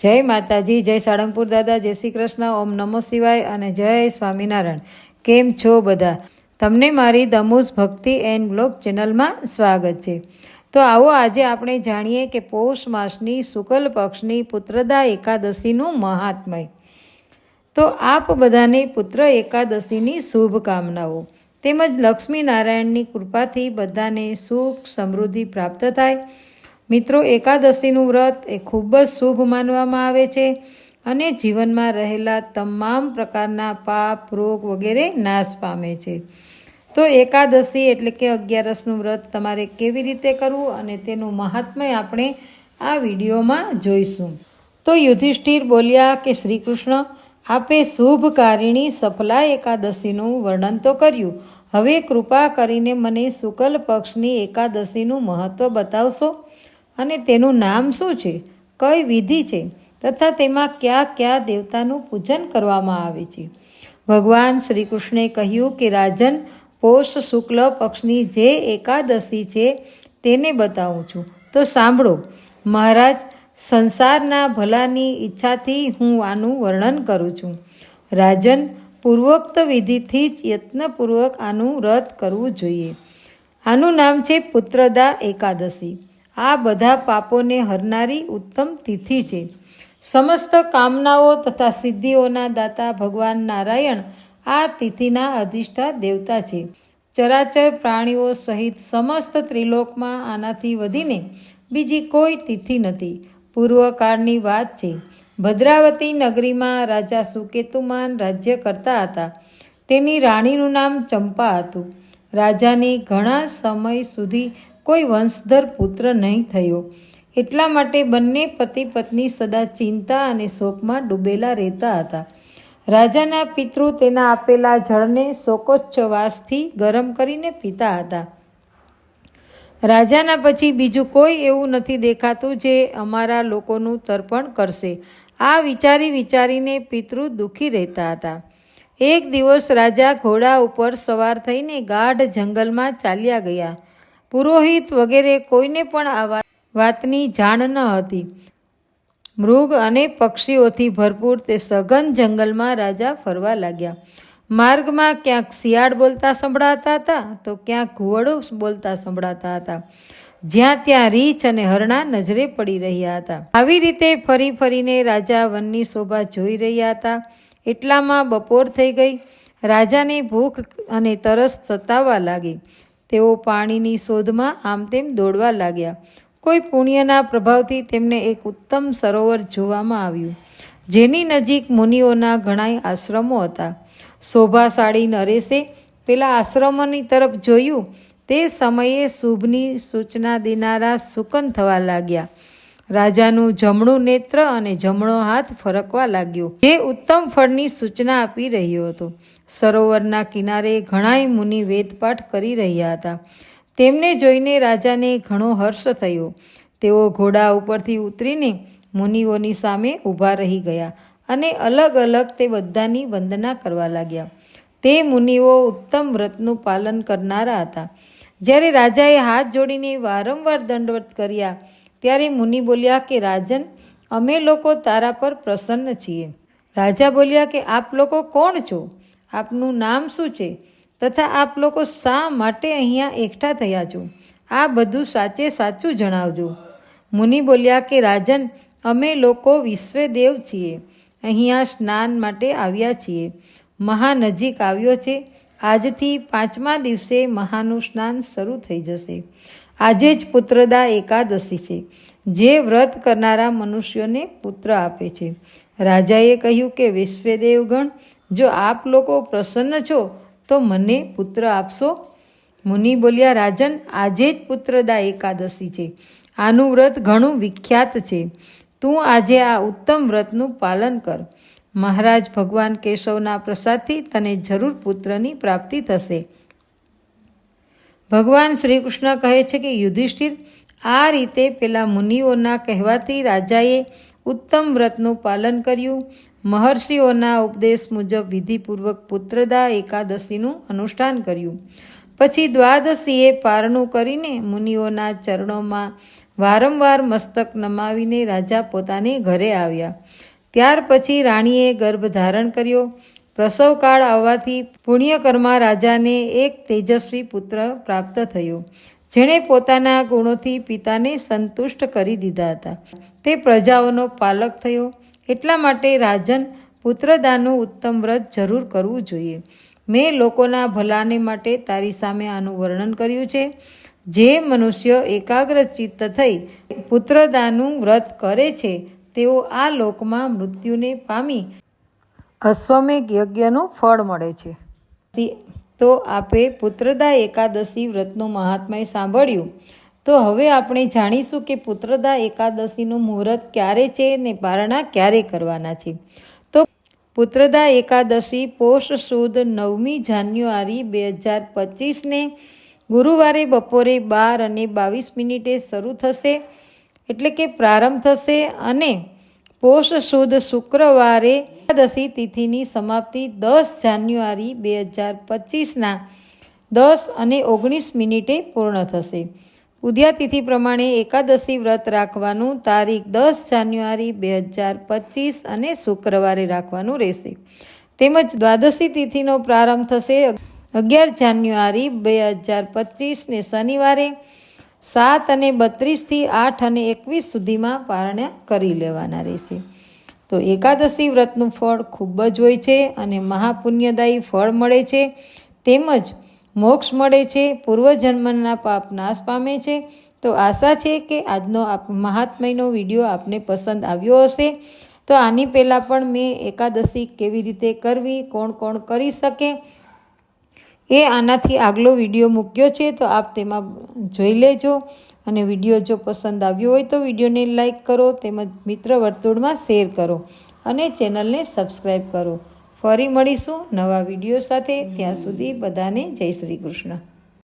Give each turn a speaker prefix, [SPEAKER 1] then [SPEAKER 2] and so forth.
[SPEAKER 1] જય માતાજી, જય સાળંગપુર દાદા, જય શ્રી કૃષ્ણ, ઓમ નમો શિવાય અને જય સ્વામિનારાયણ. કેમ છો બધા? તમને મારી દમુસ ભક્તિ એન્ડ બ્લોગ ચેનલમાં સ્વાગત છે. તો આવો આજે આપણે જાણીએ કે પૌષ માસની શુક્લ પક્ષની પુત્રદા એકાદશીનું મહાત્મય. તો આપ બધાને પુત્ર એકાદશીની શુભકામનાઓ તેમજ લક્ષ્મીનારાયણની કૃપાથી બધાને સુખ સમૃદ્ધિ પ્રાપ્ત થાય. મિત્રો, એકાદશીનું વ્રત એ ખૂબ જ શુભ માનવામાં આવે છે અને જીવનમાં રહેલા તમામ પ્રકારના પાપ રોગ વગેરે નાશ પામે છે. તો એકાદશી એટલે કે 11નું વ્રત તમારે કેવી રીતે કરવું અને તેનું મહાત્મ્ય આપણે આ વિડીયોમાં જોઈશું. તો યુધિષ્ઠિર બોલ્યા કે શ્રી કૃષ્ણ, આપે શુભકારિણી સફલા એકાદશીનું વર્ણન તો કર્યું, હવે કૃપા કરીને મને શુક્લ પક્ષની એકાદશીનું મહત્ત્વ બતાવશો અને તેનું નામ શું છે, કઈ વિધિ છે તથા તેમાં કયા કયા દેવતાનું પૂજન કરવામાં આવે છે. ભગવાન શ્રી કૃષ્ણે કહ્યું કે રાજન, પૌષ શુક્લ પક્ષની જે એકાદશી છે તેને બતાવું છું. તો સાંભળો મહારાજ, સંસારના ભલાની ઈચ્છાથી હું આનું વર્ણન કરું છું. રાજન, પૂર્વોક્ત વિધિથી જ યત્નપૂર્વક આનું વ્રત કરવું જોઈએ. આનું નામ છે પુત્રદા એકાદશી. આ બધા પાપોને હરનારી ઉત્તમ તિથિ છે. સમસ્ત કામનાઓ તથા સિદ્ધિઓના દાતા ભગવાન નારાયણ આ તિથિના અધિષ્ઠા દેવતા છે. ચરાચર પ્રાણીઓ સહિત સમસ્ત ત્રિલોકમાં આનાથી વધીને બીજી કોઈ તિથિ નથી. પૂર્વકાળની વાત છે. ભદ્રાવતી નગરીમાં રાજા સુકેતુમાન રાજ્ય કરતા હતા. તેની રાણીનું નામ ચંપા હતું. રાજાને ઘણા સમય સુધી કોઈ વંશધર પુત્ર નહીં થયો. એટલા માટે બંને પતિ પત્ની સદા ચિંતા અને શોકમાં ડૂબેલા રહેતા હતા. રાજાના પિતૃ તેના આપેલા જળને શોકોચ્છવાસથી ગરમ કરીને પીતા હતા. રાજાના પછી બીજું કોઈ એવું નથી દેખાતું જે અમારા લોકોનું તર્પણ કરશે. આ વિચારીને પિતૃ દુઃખી રહેતા હતા. એક દિવસ રાજા ઘોડા ઉપર સવાર થઈને ગાઢ જંગલમાં ચાલ્યા ગયા. પુરોહિત વગેરે કોઈને પણ આ વાતની જાણ ન હતી. મૃગ અને પક્ષીઓથી ભરપૂર તે સઘન જંગલમાં રાજા ફરવા લાગ્યા. માર્ગમાં ક્યાંક શિયાળ બોલતા સંભળાતા હતા તો ક્યાંક ઘુવડો બોલતા સંભળાતા હતા. જ્યાં ત્યાં રીંછ અને હરણા નજરે પડી રહ્યા હતા. આવી રીતે ફરી ફરીને રાજા વનની શોભા જોઈ રહ્યા હતા. એટલામાં બપોર થઈ ગઈ. રાજાને ભૂખ અને તરસ સતાવવા લાગી. તેઓ પાણીની શોધમાં આમ તેમ દોડવા લાગ્યા. કોઈ પુણ્યના પ્રભાવથી તેમને એક ઉત્તમ સરોવર જોવામાં આવ્યું, જેની નજીક મુનિઓના ઘણાય આશ્રમો હતા. શોભાશાળી નરેશે પેલા આશ્રમોની તરફ જોયું. તે સમયે શુભની સૂચના દેનારા સુકન થવા લાગ્યા. રાજાનું જમણું નેત્ર અને જમણો હાથ ફરકવા લાગ્યો, જે ઉત્તમ ફળની સૂચના આપી રહ્યો હતો. સરોવરના કિનારે ઘણાય મુનિ વેદપાઠ કરી રહ્યા હતા. તેમને જોઈને રાજાને ઘણો હર્ષ થયો. તેઓ ઘોડા ઉપરથી ઉતરીને મુનિઓની સામે ઊભા રહી ગયા અને અલગ અલગ તે બધાની વંદના કરવા લાગ્યા. તે મુનિઓ ઉત્તમ વ્રતનું પાલન કરનારા હતા. જ્યારે રાજાએ હાથ જોડીને વારંવાર દંડવત કર્યા ત્યારે મુનિ બોલ્યા કે રાજન, અમે લોકો તારા પર પ્રસન્ન છીએ. રાજા બોલ્યા કે આપ લોકો કોણ છો? આપનું નામ શું છે? તથા આપ લોકો શા માટે અહીંયા એકઠા થયા છો? આ બધું સાચે સાચું જણાવજો. મુનિ બોલ્યા કે રાજન, અમે લોકો વિશ્વદેવ છીએ. અહીંયા સ્નાન માટે આવ્યા છીએ. મહા નજીક આવ્યો છે. આજથી 5મા દિવસે મહાનું સ્નાન શરૂ થઈ જશે. આજે જ પુત્રદા એકાદશી છે, જે વ્રત કરનારા મનુષ્યોને પુત્ર આપે છે. રાજાએ કહ્યું કે વિશ્વદેવગણ, જો આપ લોકો પ્રસન્ન છો તો મને પુત્ર આપશો? મુનિ બોલ્યા, રાજન, આજે જ પુત્રદા એકાદશી છે. આનું વ્રત ઘણું વિખ્યાત છે. તું આજે આ ઉત્તમ વ્રતનું પાલન કર. મહારાજ ભગવાન કેશવના પ્રસાદથી તને જરૂર પુત્રની પ્રાપ્તિ થશે. ભગવાન શ્રી કૃષ્ણ કહે છે કે યુધિષ્ઠિર, આ રીતે પેલા મુનિઓના કહેવાથી રાજાએ ઉત્તમ વ્રતનું પાલન કર્યું. મહર્ષિઓના ઉપદેશ મુજબ વિધિપૂર્વક પુત્રદા એકાદશીનું અનુષ્ઠાન કર્યું. પછી દ્વાદશીએ પારણું કરીને મુનિઓના ચરણોમાં વારંવાર મસ્તક નમાવીને રાજા પોતાને ઘરે આવ્યા. ત્યાર પછી રાણીએ ગર્ભ ધારણ કર્યો. પ્રસવકાળ આવવાથી પુણ્યકર્મા રાજાને એક તેજસ્વી પુત્ર પ્રાપ્ત થયો, જેણે પોતાના ગુણોથી પિતાને સંતુષ્ટ કરી દીધા હતા. તે પ્રજાઓનો પાલક થયો. એટલા માટે રાજન પુત્રદાનનું ઉત્તમ વ્રત જરૂર કરવું જોઈએ. મેં લોકોના ભલાને માટે તારી સામે આનું વર્ણન કર્યું છે. જે મનુષ્ય એકાગ્ર ચિત્ત થઈ પુત્રદાનનું વ્રત કરે છે તેઓ આ લોકમાં મૃત્યુને પામી અશ્વમેઘ યજ્ઞનું ફળ મળે છે. તો આપે પુત્રદા એકાદશી વ્રતનું મહાત્મ્ય સાંભળ્યું. તો હવે આપણે જાણીશું કે પુત્રદા એકાદશીનું મુહૂર્ત ક્યારે છે ને પારણા ક્યારે કરવાના છે. તો પુત્રદા એકાદશી પોષ સુદ 9મી જાન્યુઆરી 2025ને ગુરુવારે બપોરે 12:22 શરૂ થશે, એટલે કે પ્રારંભ થશે, અને પોષ સુદ શુક્રવારે એકાદશી તિથિની સમાપ્તિ 10 જાન્યુઆરી 2025ના 10:19 પૂર્ણ થશે. ઉદ્યાતિથિ પ્રમાણે એકાદશી વ્રત રાખવાનું તારીખ 10 જાન્યુઆરી 2025 અને શુક્રવારે રાખવાનું રહેશે. તેમજ દ્વાદશી તિથિનો પ્રારંભ થશે 11 જાન્યુઆરી 2025 ને શનિવારે 7:32થી 8:21 સુધીમાં પારણા કરી લેવાના રહેશે. તો એકાદશી વ્રતનું ફળ ખૂબ જ હોય છે અને મહાપુણ્યદાયી ફળ મળે છે, તેમજ મોક્ષ મળે છે, પૂર્વજન્મના પાપ નાશ પામે છે. તો આશા છે કે આજનો મહાત્મ્યનો વિડીયો આપને પસંદ આવ્યો હશે. તો આની પહેલાં પણ મેં એકાદશી કેવી રીતે કરવી, કોણ કોણ કરી શકે, એ આનાથી આગલો વિડીયો મૂક્યો છે, તો આપ તેમાં જોઈ લેજો. અને વિડીયો જો પસંદ આવ્યો હોય તો વિડીયોને લાઈક કરો, તેમજ મિત્ર વર્તુળમાં શેર કરો અને ચેનલને સબસ્ક્રાઈબ કરો. ફરી મળીશું નવા વિડીયો સાથે. ત્યાં સુધી બધાને જય શ્રી કૃષ્ણ.